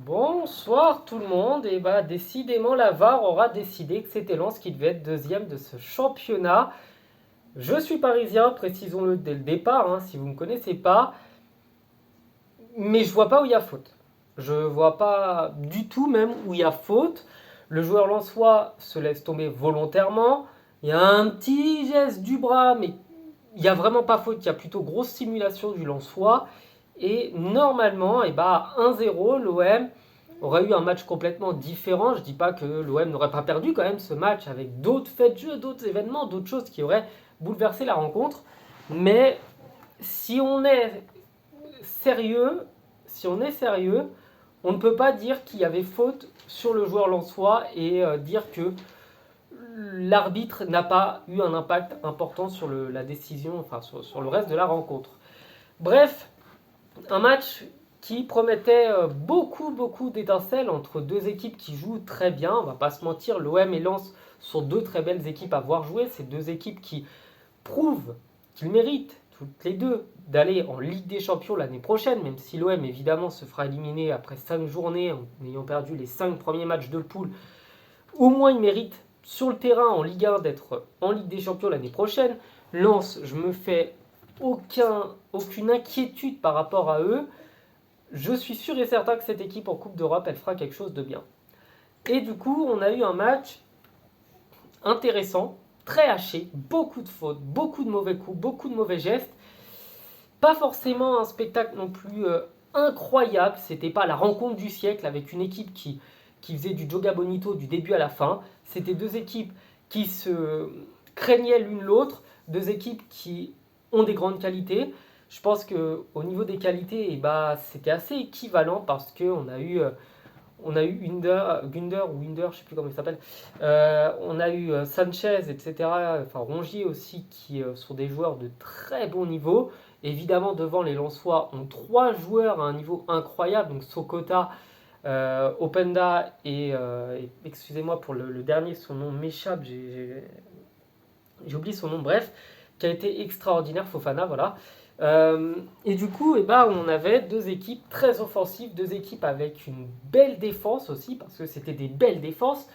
Bonsoir tout le monde, et bah décidément la VAR aura décidé que c'était Lens qui devait être deuxième de ce championnat. Je suis parisien, précisons-le dès le départ, si vous ne me connaissez pas, mais je vois pas où il y a faute. Je vois pas du tout même où il y a faute. Le joueur lensois se laisse tomber volontairement. Il y a un petit geste du bras, mais il n'y a vraiment pas faute. Il y a plutôt grosse simulation du lensois. Et normalement, 1-0, l'OM aurait eu un match complètement différent. Je ne dis pas que l'OM n'aurait pas perdu quand même ce match avec d'autres faits de jeu, d'autres événements, d'autres choses qui auraient bouleversé la rencontre. Mais si on est sérieux, si on est sérieux, on ne peut pas dire qu'il y avait faute sur le joueur lensois et dire que l'arbitre n'a pas eu un impact important sur la décision, enfin sur le reste de la rencontre. Bref, un match qui promettait beaucoup d'étincelles entre deux équipes qui jouent très bien. On va pas se mentir, l'OM et Lens sont deux très belles équipes à voir jouer. C'est deux équipes qui prouvent qu'ils méritent toutes les deux d'aller en Ligue des Champions l'année prochaine, même si l'OM évidemment se fera éliminer après 5 journées en ayant perdu les 5 premiers matchs de poule. Au moins ils méritent sur le terrain en Ligue 1 d'être en Ligue des Champions l'année prochaine. Lens, je me fais aucune inquiétude par rapport à eux. Je suis sûr et certain que cette équipe en Coupe d'Europe, elle fera quelque chose de bien. Et du coup, on a eu un match intéressant, très haché, beaucoup de fautes, beaucoup de mauvais coups, beaucoup de mauvais gestes. Pas forcément un spectacle non plus incroyable. C'était pas la rencontre du siècle avec une équipe qui faisait du Joga Bonito du début à la fin. C'était deux équipes qui se craignaient l'une l'autre, deux équipes qui ont des grandes qualités. Je pense qu'au niveau des qualités, c'était assez équivalent parce qu'on a eu Gunder ou Winder, je sais plus comment il s'appelle. On a eu Sanchez, etc. Enfin Rongier aussi, qui sont des joueurs de très bon niveau. Évidemment, devant les Lensois ont trois joueurs à un niveau incroyable. Donc Sokota, Openda et excusez-moi pour le dernier, son nom m'échappe, j'ai oublié son nom, bref, qui a été extraordinaire, Fofana, voilà. Et du coup, on avait deux équipes très offensives, deux équipes avec une belle défense aussi, parce que c'était des belles défenses.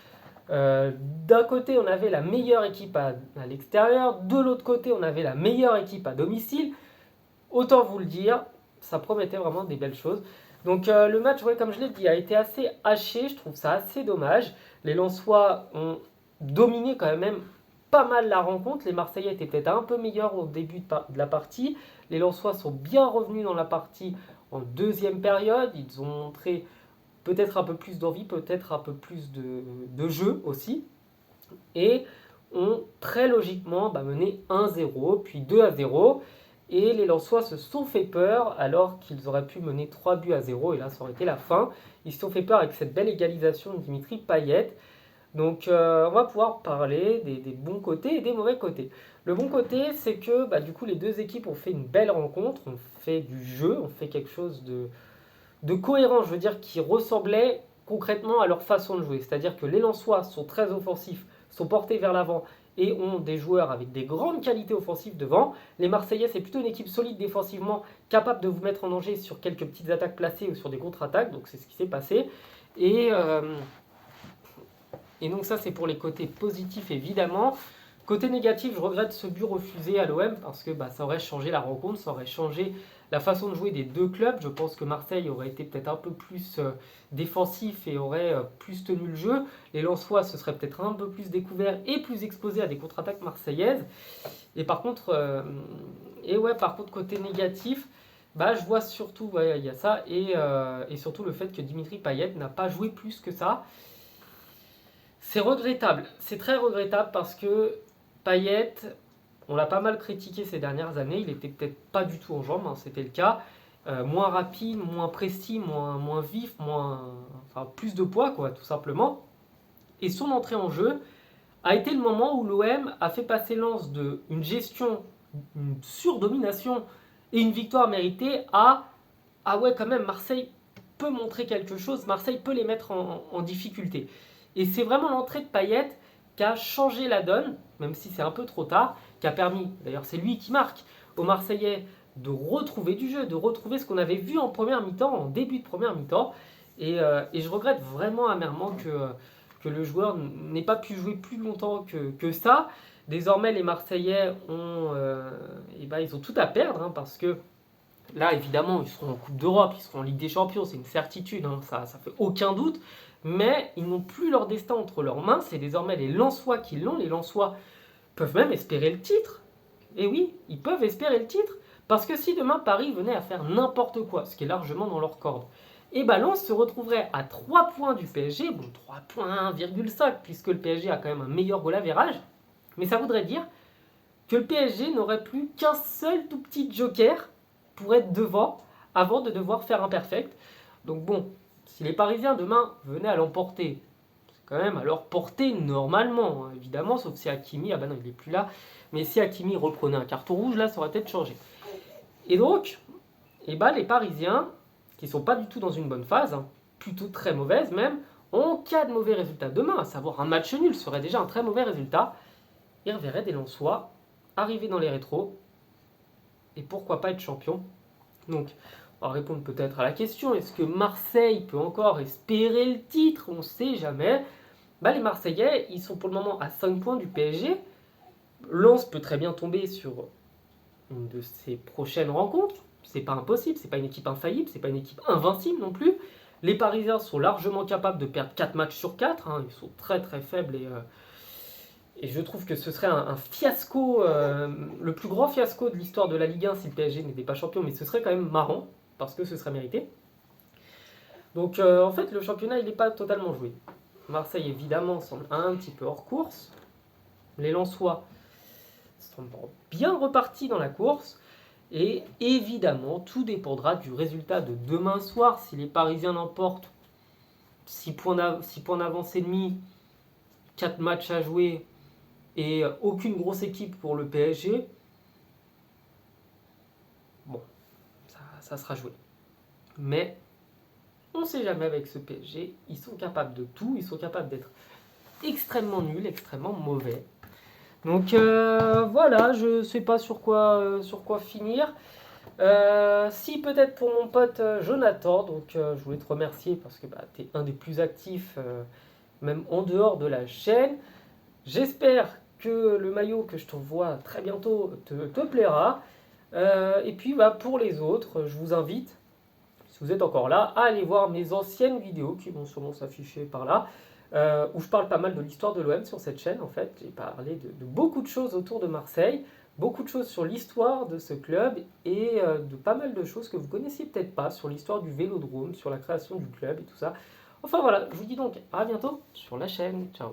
D'un côté, on avait la meilleure équipe à l'extérieur, de l'autre côté, on avait la meilleure équipe à domicile. Autant vous le dire, ça promettait vraiment des belles choses. Donc le match, ouais, comme je l'ai dit, a été assez haché, je trouve ça assez dommage. Les Lensois ont dominé quand même pas mal la rencontre. Les Marseillais étaient peut-être un peu meilleurs au début de la partie. Les Lensois sont bien revenus dans la partie en deuxième période. Ils ont montré peut-être un peu plus d'envie, peut-être un peu plus de jeu aussi. Et ont très logiquement mené 1-0, puis 2-0. Et les Lensois se sont fait peur alors qu'ils auraient pu mener 3 buts à 0 et là ça aurait été la fin. Ils se sont fait peur avec cette belle égalisation de Dimitri Payet. Donc on va pouvoir parler des bons côtés et des mauvais côtés. Le bon côté, c'est que du coup les deux équipes ont fait une belle rencontre, ont fait du jeu, ont fait quelque chose de cohérent, je veux dire, qui ressemblait concrètement à leur façon de jouer. C'est-à-dire que les Lensois sont très offensifs, sont portés vers l'avant et ont des joueurs avec des grandes qualités offensives devant. Les Marseillais, c'est plutôt une équipe solide défensivement, capable de vous mettre en danger sur quelques petites attaques placées ou sur des contre-attaques. Donc c'est ce qui s'est passé. Et, euh, et donc ça, c'est pour les côtés positifs, évidemment. Côté négatif, je regrette ce but refusé à l'OM parce que ça aurait changé la rencontre, ça aurait changé la façon de jouer des deux clubs. Je pense que Marseille aurait été peut-être un peu plus défensif et aurait plus tenu le jeu. Les Lensois se seraient peut-être un peu plus découverts et plus exposés à des contre-attaques marseillaises. Et par contre, par contre côté négatif, je vois surtout, il y a ça et surtout le fait que Dimitri Payet n'a pas joué plus que ça. C'est regrettable, c'est très regrettable parce que Payet, on l'a pas mal critiqué ces dernières années, il était peut-être pas du tout en jambes, c'était le cas. Moins rapide, moins précis, moins vif, enfin plus de poids quoi, tout simplement. Et son entrée en jeu a été le moment où l'OM a fait passer Lens de une gestion, une surdomination et une victoire méritée à ah ouais quand même Marseille peut montrer quelque chose, Marseille peut les mettre en difficulté. Et c'est vraiment l'entrée de Payet qui a changé la donne, même si c'est un peu trop tard, qui a permis, d'ailleurs c'est lui qui marque, aux Marseillais de retrouver du jeu, de retrouver ce qu'on avait vu en première mi-temps, en début de première mi-temps. Et je regrette vraiment amèrement que le joueur n'ait pas pu jouer plus longtemps que ça. Désormais, les Marseillais ils ont tout à perdre, hein, parce que là, évidemment, ils seront en Coupe d'Europe, ils seront en Ligue des Champions, c'est une certitude, hein, ça fait aucun doute. Mais ils n'ont plus leur destin entre leurs mains, c'est désormais les Lensois qui l'ont. Les Lensois peuvent même espérer le titre. Et oui, ils peuvent espérer le titre. Parce que si demain Paris venait à faire n'importe quoi, ce qui est largement dans leur corde, et Lens se retrouverait à 3 points du PSG, bon 3 points 1,5 puisque le PSG a quand même un meilleur goal average, mais ça voudrait dire que le PSG n'aurait plus qu'un seul tout petit joker pour être devant avant de devoir faire un perfect. Donc bon, si les Parisiens demain venaient à l'emporter, c'est quand même à leur portée normalement, hein, évidemment, sauf si Hakimi, ah bah non il est plus là, mais si Hakimi reprenait un carton rouge, là ça aurait peut-être changé. Et donc, les Parisiens, qui sont pas du tout dans une bonne phase, hein, plutôt très mauvaise même, en cas de mauvais résultat demain, à savoir un match nul serait déjà un très mauvais résultat, ils reverraient des Lensois arriver dans les rétros, et pourquoi pas être champion. Donc, on va répondre peut-être à la question, est-ce que Marseille peut encore espérer le titre? On ne sait jamais. Les Marseillais, ils sont pour le moment à 5 points du PSG. Lens peut très bien tomber sur une de ses prochaines rencontres. C'est pas impossible, c'est pas une équipe infaillible, c'est pas une équipe invincible non plus. Les Parisiens sont largement capables de perdre 4 matchs sur 4, hein, ils sont très très faibles et je trouve que ce serait un fiasco, le plus grand fiasco de l'histoire de la Ligue 1 si le PSG n'était pas champion, mais ce serait quand même marrant, parce que ce serait mérité. Donc en fait le championnat il n'est pas totalement joué. Marseille évidemment semble un petit peu hors course, les Lensois sont bien repartis dans la course. Et évidemment, tout dépendra du résultat de demain soir. Si les Parisiens l'emportent, 6 points d'avance et demi, 4 matchs à jouer et aucune grosse équipe pour le PSG, bon, ça sera joué. Mais on ne sait jamais avec ce PSG. Ils sont capables de tout. Ils sont capables d'être extrêmement nuls, extrêmement mauvais. Donc voilà, je ne sais pas sur quoi finir. Si peut-être pour mon pote Jonathan, donc je voulais te remercier parce que tu es un des plus actifs, même en dehors de la chaîne. J'espère que le maillot que je t'envoie très bientôt te plaira. Et puis pour les autres, je vous invite, si vous êtes encore là, à aller voir mes anciennes vidéos qui vont sûrement s'afficher par là, où je parle pas mal de l'histoire de l'OM sur cette chaîne en fait. J'ai parlé de beaucoup de choses autour de Marseille, beaucoup de choses sur l'histoire de ce club et de pas mal de choses que vous connaissiez peut-être pas sur l'histoire du Vélodrome, sur la création du club et tout ça. Enfin voilà, je vous dis donc à bientôt sur la chaîne. Ciao.